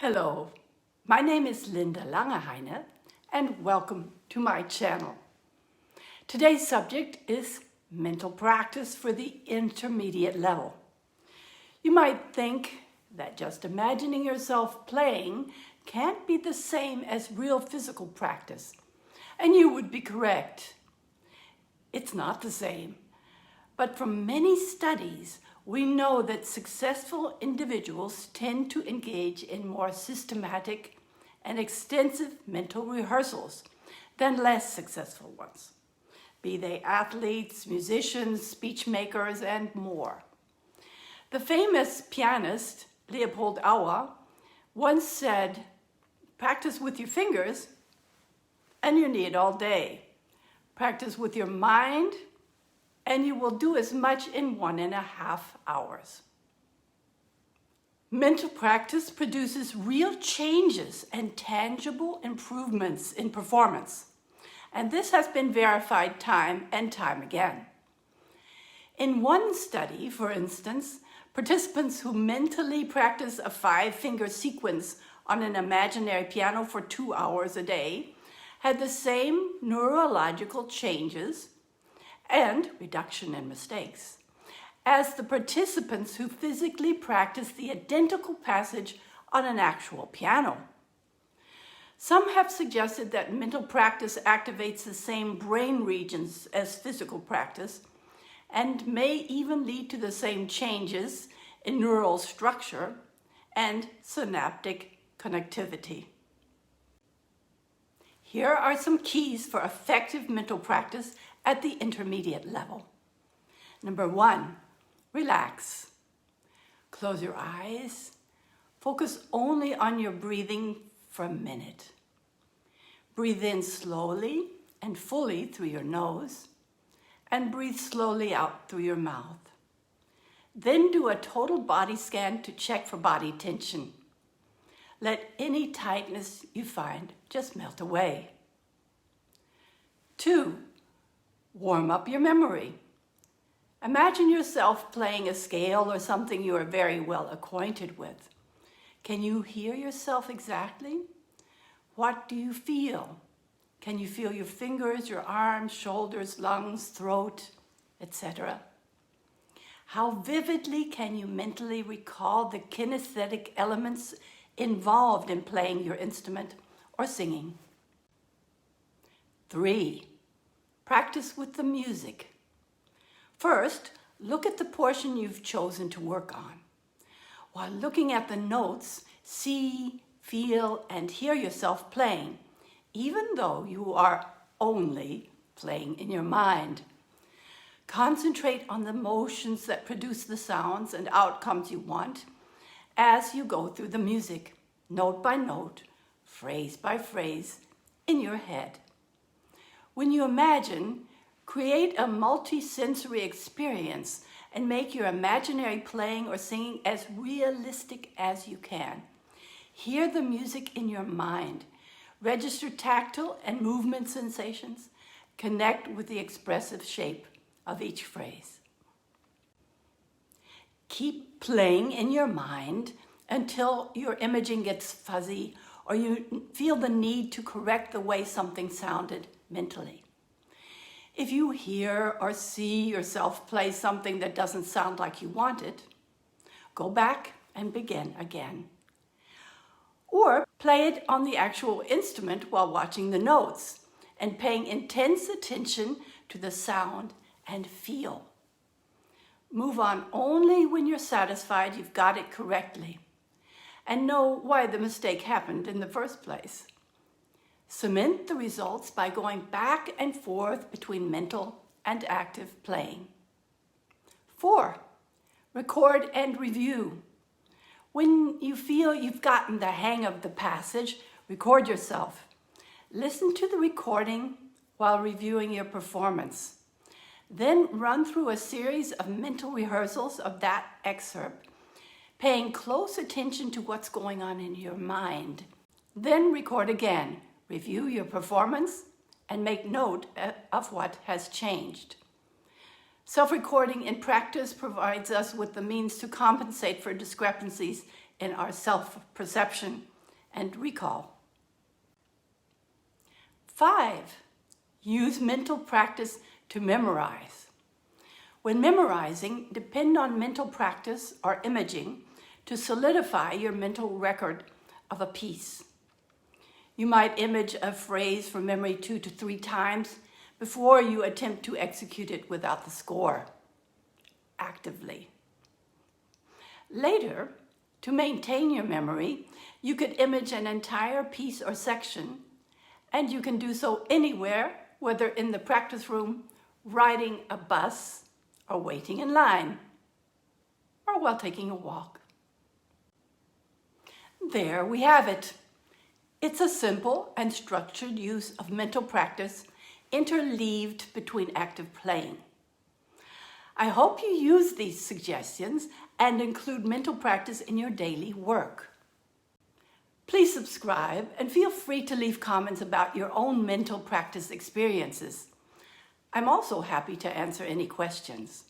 Hello, my name is Linda Langeheine and welcome to my channel. Today's subject is mental practice for the intermediate level. You might think that just imagining yourself playing can't be the same as real physical practice, and you would be correct. It's not the same, but from many studies, we know that successful individuals tend to engage in more systematic and extensive mental rehearsals than less successful ones, be they athletes, musicians, speech makers, and more. The famous pianist Leopold Auer once said, "Practice with your fingers and you need all day. Practice with your mind and you will do as much in 1.5 hours." Mental practice produces real changes and tangible improvements in performance, and this has been verified time and time again. In one study, for instance, participants who mentally practice a 5-finger sequence on an imaginary piano for 2 hours a day had the same neurological changes and reduction in mistakes as the participants who physically practice the identical passage on an actual piano. Some have suggested that mental practice activates the same brain regions as physical practice and may even lead to the same changes in neural structure and synaptic connectivity. Here are some keys for effective mental practice at the intermediate level. Number 1, relax. Close your eyes. Focus only on your breathing for a minute. Breathe in slowly and fully through your nose, and breathe slowly out through your mouth. Then do a total body scan to check for body tension. Let any tightness you find just melt away. 2, warm up your memory. Imagine yourself playing a scale or something you are very well acquainted with. Can you hear yourself exactly? What do you feel? Can you feel your fingers, your arms, shoulders, lungs, throat, etc.? How vividly can you mentally recall the kinesthetic elements involved in playing your instrument or singing? 3, practice with the music. First, look at the portion you've chosen to work on. While looking at the notes, see, feel, and hear yourself playing, even though you are only playing in your mind. Concentrate on the motions that produce the sounds and outcomes you want as you go through the music, note by note, phrase by phrase, in your head. When you imagine, create a multi-sensory experience and make your imaginary playing or singing as realistic as you can. Hear the music in your mind. Register tactile and movement sensations. Connect with the expressive shape of each phrase. Keep playing in your mind until your imaging gets fuzzy or you feel the need to correct the way something sounded mentally. If you hear or see yourself play something that doesn't sound like you want it, go back and begin again. Or play it on the actual instrument while watching the notes and paying intense attention to the sound and feel. Move on only when you're satisfied you've got it correctly and know why the mistake happened in the first place. Cement the results by going back and forth between mental and active playing. 4, record and review. When you feel you've gotten the hang of the passage, record yourself. Listen to the recording while reviewing your performance. Then run through a series of mental rehearsals of that excerpt, paying close attention to what's going on in your mind. Then record again, review your performance, and make note of what has changed. Self-recording in practice provides us with the means to compensate for discrepancies in our self-perception and recall. 5, use mental practice to memorize. When memorizing, depend on mental practice or imaging to solidify your mental record of a piece. You might image a phrase from memory 2 to 3 times before you attempt to execute it without the score, actively. Later, to maintain your memory, you could image an entire piece or section, and you can do so anywhere, whether in the practice room, riding a bus, or waiting in line, or while taking a walk. There we have it. It's a simple and structured use of mental practice interleaved between active playing. I hope you use these suggestions and include mental practice in your daily work. Please subscribe and feel free to leave comments about your own mental practice experiences. I'm also happy to answer any questions.